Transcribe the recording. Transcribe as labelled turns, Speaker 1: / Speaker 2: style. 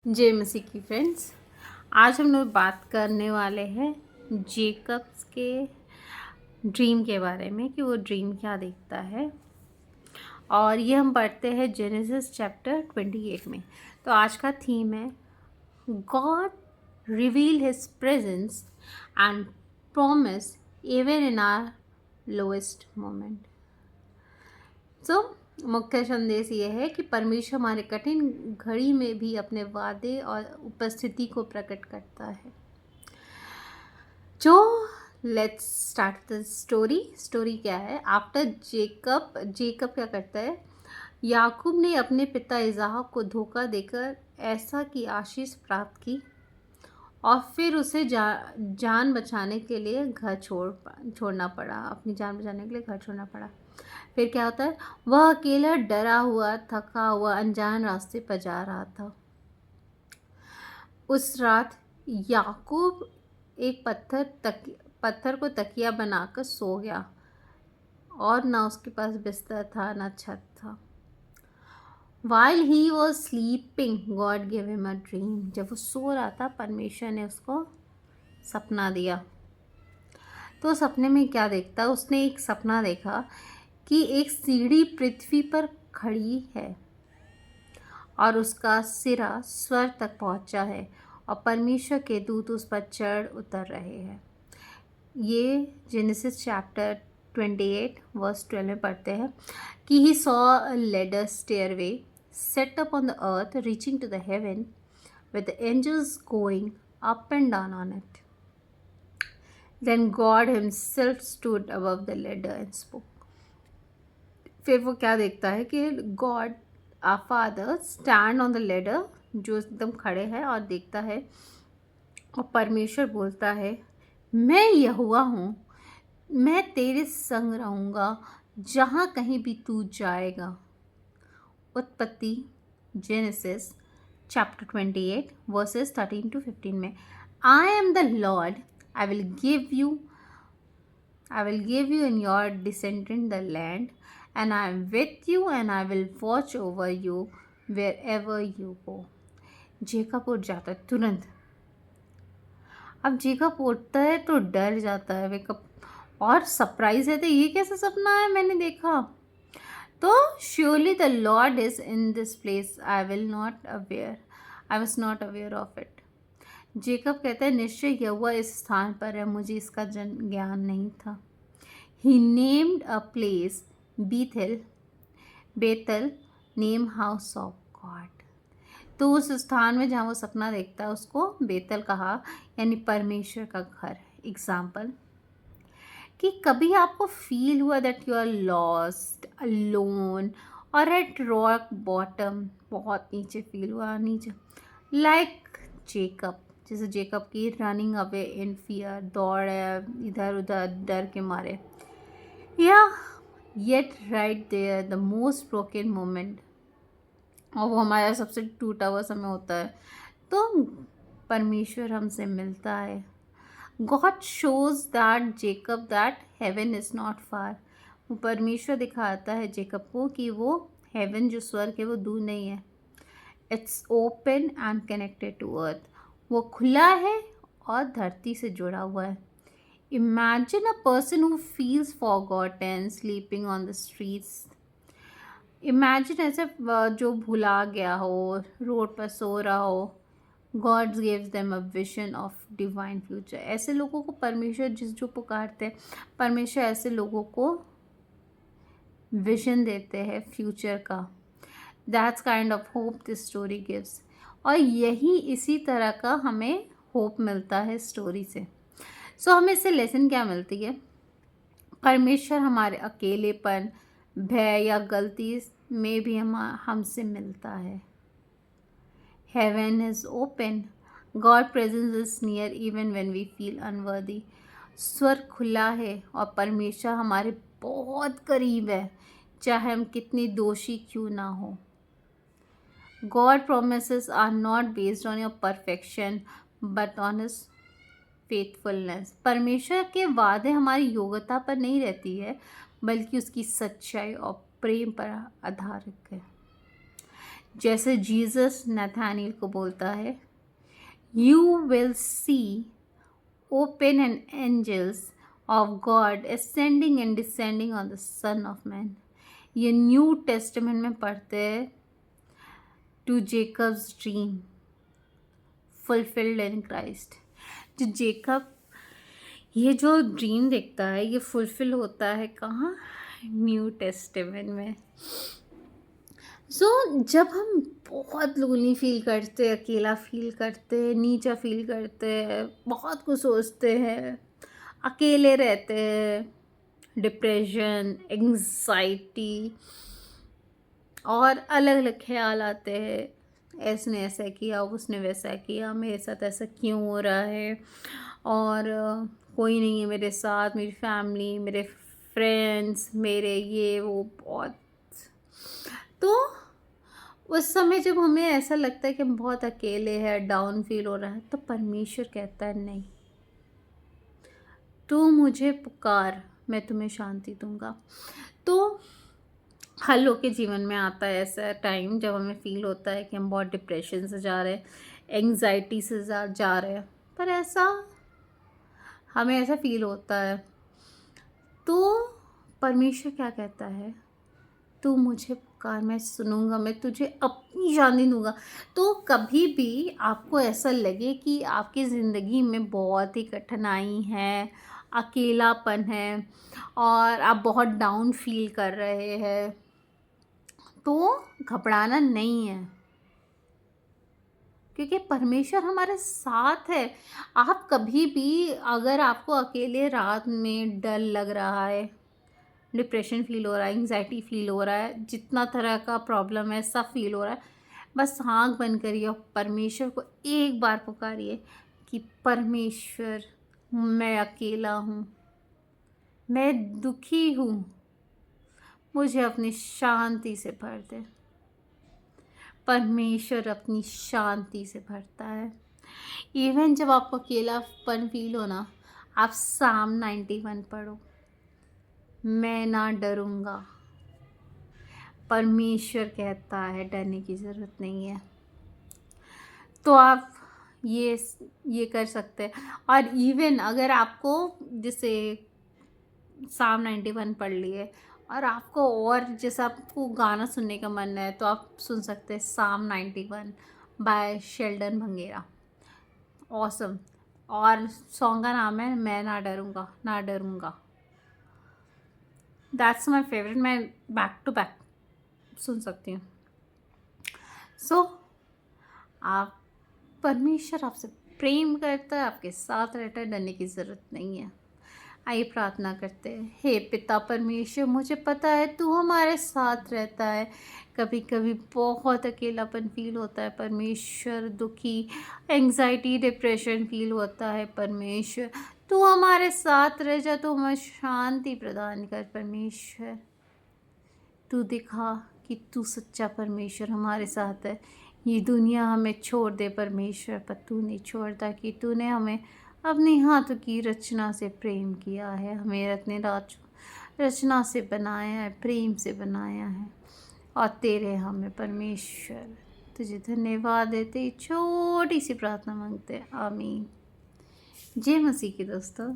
Speaker 1: जय मसीह की फ्रेंड्स। आज हम लोग बात करने वाले हैं जेकब्स के ड्रीम के बारे में कि वो ड्रीम क्या देखता है। और ये हम पढ़ते हैं जेनेसिस चैप्टर 28 में। तो आज का थीम है God reveal his presence and promise even in our lowest moment. मुख्य संदेश ये है कि परमेश्वर हमारे कठिन घड़ी में भी अपने वादे और उपस्थिति को प्रकट करता है। लेट्स स्टार्ट द स्टोरी क्या है। आफ्टर जेकब क्या करता है, याकूब ने अपने पिता इज़हाक को धोखा देकर ऐसा की आशीष प्राप्त की और फिर उसे जान बचाने के लिए घर छोड़ना पड़ा। अपनी जान बचाने के लिए घर छोड़ना पड़ा। फिर क्या होता है, वह अकेला डरा हुआ थका हुआ अनजान रास्ते पर जा रहा था। उस रात याकूब एक पत्थर को तकिया बनाकर सो गया और ना उसके पास बिस्तर था ना छत था। While he was sleeping, God gave him a dream. जब वो सो रहा था, परमेश्वर ने उसको सपना दिया। तो सपने में क्या देखता, उसने एक सपना देखा कि एक सीढ़ी पृथ्वी पर खड़ी है और उसका सिरा स्वर्ग तक पहुंचा है और परमेश्वर के दूत उस पर चढ़ उतर रहे हैं। ये जेनेसिस चैप्टर 28 वर्स 12 में पढ़ते हैं कि he saw a ladder stairway set up on the earth reaching to the heaven with the angels going up and down on it. Then God himself stood above the ladder and spoke. फिर वो क्या देखता है कि God a father stand on the ladder, जो एकदम खड़े हैं और देखता है और परमेश्वर बोलता है, मैं यहोवा हूँ, मैं तेरे संग रहूँगा जहाँ कहीं भी तू जाएगा। उत्पत्ति जेनेसिस चैप्टर 28 वर्सेस 13 to 15 में, I am the Lord, I will give you and your descendant the land, and I am with you and I will watch over you wherever you go. Jacob उठ जाता है तुरंत। अब Jacob उठता है तो डर जाता है वेकअप और सरप्राइज है, तो ये कैसा सपना है मैंने देखा। तो surely the Lord is in this place, I was not aware of it. Jacob कहता है, निश्चय यहोवा इस स्थान पर है, मुझे इसका ज्ञान नहीं था। He named a place Bethel name house of God. तो उस स्थान में जहाँ वो सपना देखता है उसको बेतल कहा, यानी परमेश्वर का घर। एग्जाम्पल कि कभी आपको फील हुआ that you are lost alone और एट रॉक बॉटम, बहुत नीचे फील हुआ, नीचे, लाइक जेकब, जैसे जेकब की रनिंग अवे इन फियर, दौड़ है इधर उधर डर के मारे, या yet right there the most broken moment, और वो हमारा सबसे टूटा हुआ समय होता है, तो परमेश्वर हमसे मिलता है। God shows that Jacob that heaven is not far. वो परमेश्वर दिखाता है जेकब को कि वो हेवन जो स्वर्ग है वो दूर नहीं है। It's open and connected to earth. वो खुला है और धरती से जुड़ा हुआ है। Imagine a person who feels forgotten, sleeping on the streets. Imagine ऐसे जो भुला गया हो, रोड पर सो रहा हो। God gives them a vision of divine future. ऐसे लोगों को परमेश्वर जो पुकारते हैं, परमेश्वर ऐसे लोगों को विजन देते हैं फ्यूचर का। That's kind of hope this story gives. और यही इसी तरह का हमें होप मिलता है स्टोरी से। हमें इससे लेसन क्या मिलती है, परमेश्वर हमारे अकेलेपन, भय या गलती में भी हमसे मिलता है। Heaven is open. God presence is near even when we feel unworthy. स्वर्ग खुला है और परमेश्वर हमारे बहुत करीब है, चाहे हम कितनी दोषी क्यों ना हो। God promises are not based on your perfection but on His faithfulness. परमेश्वर के वादे हमारी योग्यता पर नहीं रहती है, बल्कि उसकी सच्चाई और प्रेम पर आधारित है। जैसे जीसस नथानियल को बोलता है, you will see open and angels of God ascending and descending on the Son of Man. ये न्यू टेस्टमेंट में पढ़ते हैं, to Jacob's dream fulfilled in Christ. जो जेकब ये जो ड्रीम देखता है ये फुलफिल होता है कहाँ? न्यू टेस्टमेंट में। जब हम बहुत लोनली फील करते हैं, अकेला फील करते हैं, नीचा फील करते हैं, बहुत कुछ सोचते हैं, अकेले रहते हैं, डिप्रेशन, एंग्जाइटी और अलग अलग ख्याल आते हैं, इसने ऐसा किया, उसने वैसा किया, मेरे साथ ऐसा क्यों हो रहा है, और कोई नहीं है मेरे साथ, मेरी फैमिली, मेरे फ्रेंड्स, मेरे ये वो बहुत। तो उस समय जब हमें ऐसा लगता है कि हम बहुत अकेले हैं, डाउन फील हो रहा है, तो परमेश्वर कहता है नहीं, तू मुझे पुकार, मैं तुम्हें शांति दूंगा। तो हर लोग के जीवन में आता है ऐसा टाइम जब हमें फील होता है कि हम बहुत डिप्रेशन से जा रहे हैं, एंग्जाइटी से जा रहे हैं, पर हमें ऐसा फील होता है। तो परमेश्वर क्या कहता है? तू मुझे पुकार, मैं सुनूंगा, मैं तुझे अपनी शांति दूंगा। तो कभी भी आपको ऐसा लगे कि आपकी ज़िंदगी में बहुत ही कठिनाई है, अकेलापन है और आप बहुत डाउन फील कर रहे हैं, तो घबराना नहीं है, क्योंकि परमेश्वर हमारे साथ है। आप कभी भी अगर आपको अकेले रात में डर लग रहा है, डिप्रेशन फील हो रहा है, एंग्जाइटी फील हो रहा है, जितना तरह का प्रॉब्लम है सब फील हो रहा है, बस आँख बंद करिए और परमेश्वर को एक बार पुकारिए कि परमेश्वर, मैं अकेला हूँ, मैं दुखी हूँ, मुझे अपनी शांति से भर दे। परमेश्वर अपनी शांति से भरता है। इवन जब आपको अकेलापन फील हो ना, आप साम 91 पढ़ो, मैं ना डरूंगा। परमेश्वर कहता है डरने की ज़रूरत नहीं है। तो आप ये कर सकते हैं। और इवन अगर आपको जैसे साम 91 पढ़ लिए और आपको और जैसा आपको गाना सुनने का मन है तो आप सुन सकते हैं साम 91 बाय शेल्डन भंगेरा, ऑसम। और सॉन्ग का नाम है मैं ना डरूंगा, ना डरूंगा। दैट्स माई फेवरेट, मैं बैक टू बैक सुन सकती हूँ। आप परमेश्वर आपसे प्रेम करता है, आपके साथ रहता है, डरने की ज़रूरत नहीं है। आइए प्रार्थना करते हैं। हे पिता परमेश्वर, मुझे पता है तू हमारे साथ रहता है। कभी कभी बहुत अकेलापन फील होता है परमेश्वर, दुखी, एंग्जाइटी, डिप्रेशन फील होता है परमेश्वर, तू हमारे साथ रह जा, तो हमें शांति प्रदान कर परमेश्वर। तू दिखा कि तू सच्चा परमेश्वर हमारे साथ है। ये दुनिया हमें छोड़ दे परमेश्वर, पर तू नहीं छोड़ता, कि तूने हमें अपने हाथों की रचना से प्रेम किया है, हमें अपने रचना से बनाया है, प्रेम से बनाया है। और तेरे हमें परमेश्वर तुझे धन्यवाद देते, छोटी सी प्रार्थना मांगते हैं। आमीन। जय मसीह की दोस्तों।